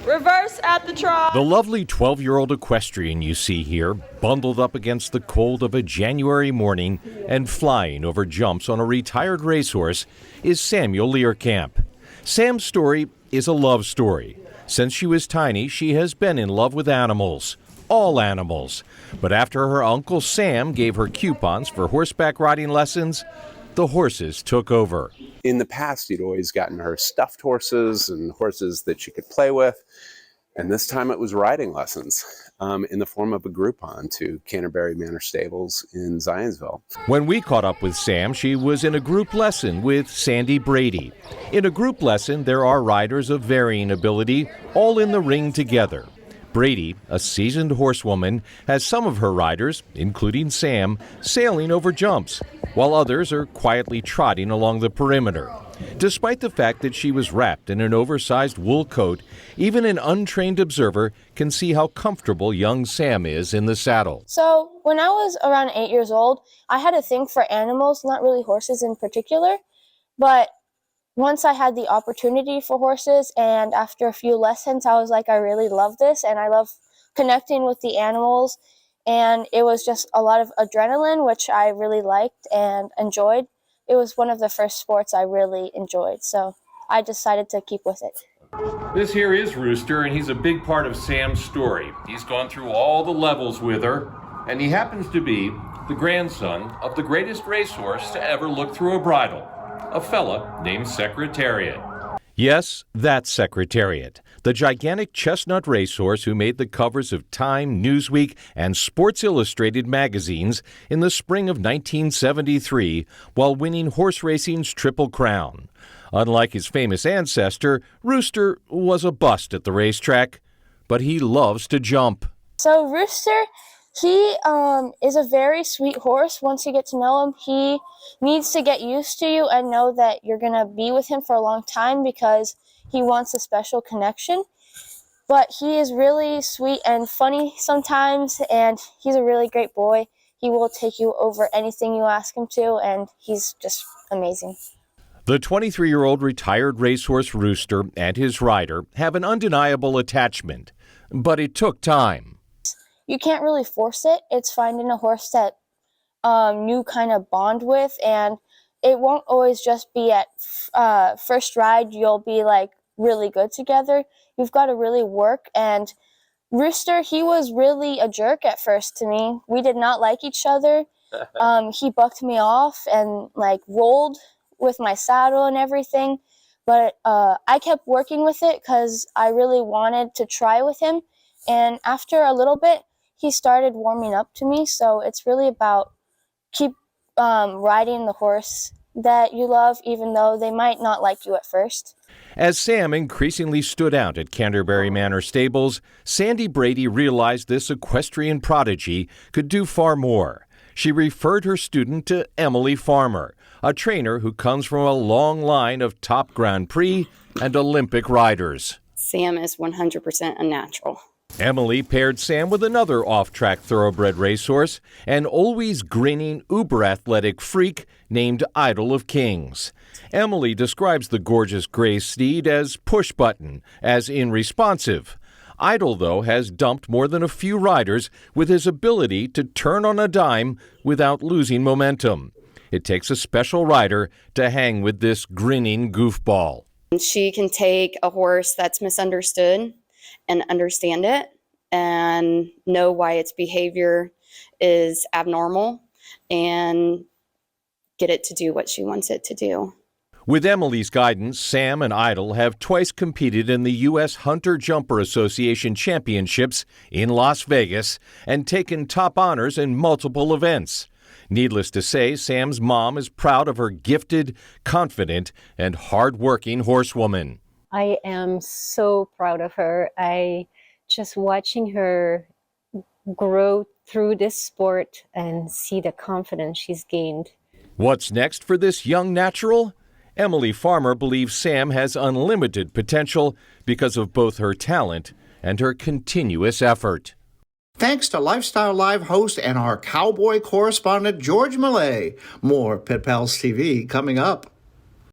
Reverse at the trot. The lovely 12-year-old equestrian you see here, bundled up against the cold of a January morning and flying over jumps on a retired racehorse, is Samuel Learcamp. Sam's story is a love story. Since she was tiny, she has been in love with animals. All animals. But after her Uncle Sam gave her coupons for horseback riding lessons, the horses took over. In the past, he'd always gotten her stuffed horses and horses that she could play with. And this time it was riding lessons in the form of a Groupon to Canterbury Manor Stables in Zionsville. When we caught up with Sam, she was in a group lesson with Sandy Brady. In a group lesson, there are riders of varying ability, all in the ring together. Brady, a seasoned horsewoman, has some of her riders, including Sam, sailing over jumps, while others are quietly trotting along the perimeter. Despite the fact that she was wrapped in an oversized wool coat, even an untrained observer can see how comfortable young Sam is in the saddle. So when I was around 8 years old, I had a thing for animals, not really horses in particular, but once I had the opportunity for horses, and after a few lessons, I was like, I really love this, and I love connecting with the animals, and it was just a lot of adrenaline, which I really liked and enjoyed. It was one of the first sports I really enjoyed, so I decided to keep with it. This here is Rooster, and he's a big part of Sam's story. He's gone through all the levels with her, and he happens to be the grandson of the greatest racehorse to ever look through a bridle. A fella named Secretariat. Yes, that's Secretariat, the gigantic chestnut racehorse who made the covers of Time, Newsweek, and Sports Illustrated magazines in the spring of 1973 while winning horse racing's Triple Crown. Unlike his famous ancestor, Rooster was a bust at the racetrack, but he loves to jump. So Rooster, he is a very sweet horse. Once you get to know him, he needs to get used to you and know that you're going to be with him for a long time because he wants a special connection. But he is really sweet and funny sometimes, and he's a really great boy. He will take you over anything you ask him to, and he's just amazing. The 23-year-old retired racehorse Rooster and his rider have an undeniable attachment, but it took time. You can't really force it. It's finding a horse that you kind of bond with, and it won't always just be at first ride you'll be like really good together. You've got to really work, and Rooster, he was really a jerk at first to me. We did not like each other. He bucked me off and like rolled with my saddle and everything, but I kept working with it because I really wanted to try with him, and after a little bit he started warming up to me. So it's really about keep riding the horse that you love, even though they might not like you at first. As Sam increasingly stood out at Canterbury Manor Stables, Sandy Brady realized this equestrian prodigy could do far more. She referred her student to Emily Farmer, a trainer who comes from a long line of top Grand Prix and Olympic riders. Sam is 100% a natural. Emily paired Sam with another off-track thoroughbred racehorse, an always grinning, uber-athletic freak named Idol of Kings. Emily describes the gorgeous gray steed as push-button, as in responsive. Idol, though, has dumped more than a few riders with his ability to turn on a dime without losing momentum. It takes a special rider to hang with this grinning goofball. She can take a horse that's misunderstood and understand it and know why its behavior is abnormal and get it to do what she wants it to do. With Emily's guidance, Sam and Idol have twice competed in the U.S. Hunter Jumper Association Championships in Las Vegas and taken top honors in multiple events. Needless to say, Sam's mom is proud of her gifted, confident, and hard-working horsewoman. I am so proud of her. Just watching her grow through this sport and see the confidence she's gained. What's next for this young natural? Emily Farmer believes Sam has unlimited potential because of both her talent and her continuous effort. Thanks to Life.Style.Live host and our Cowboy Correspondent, George Mallet. More Pit Pals TV coming up.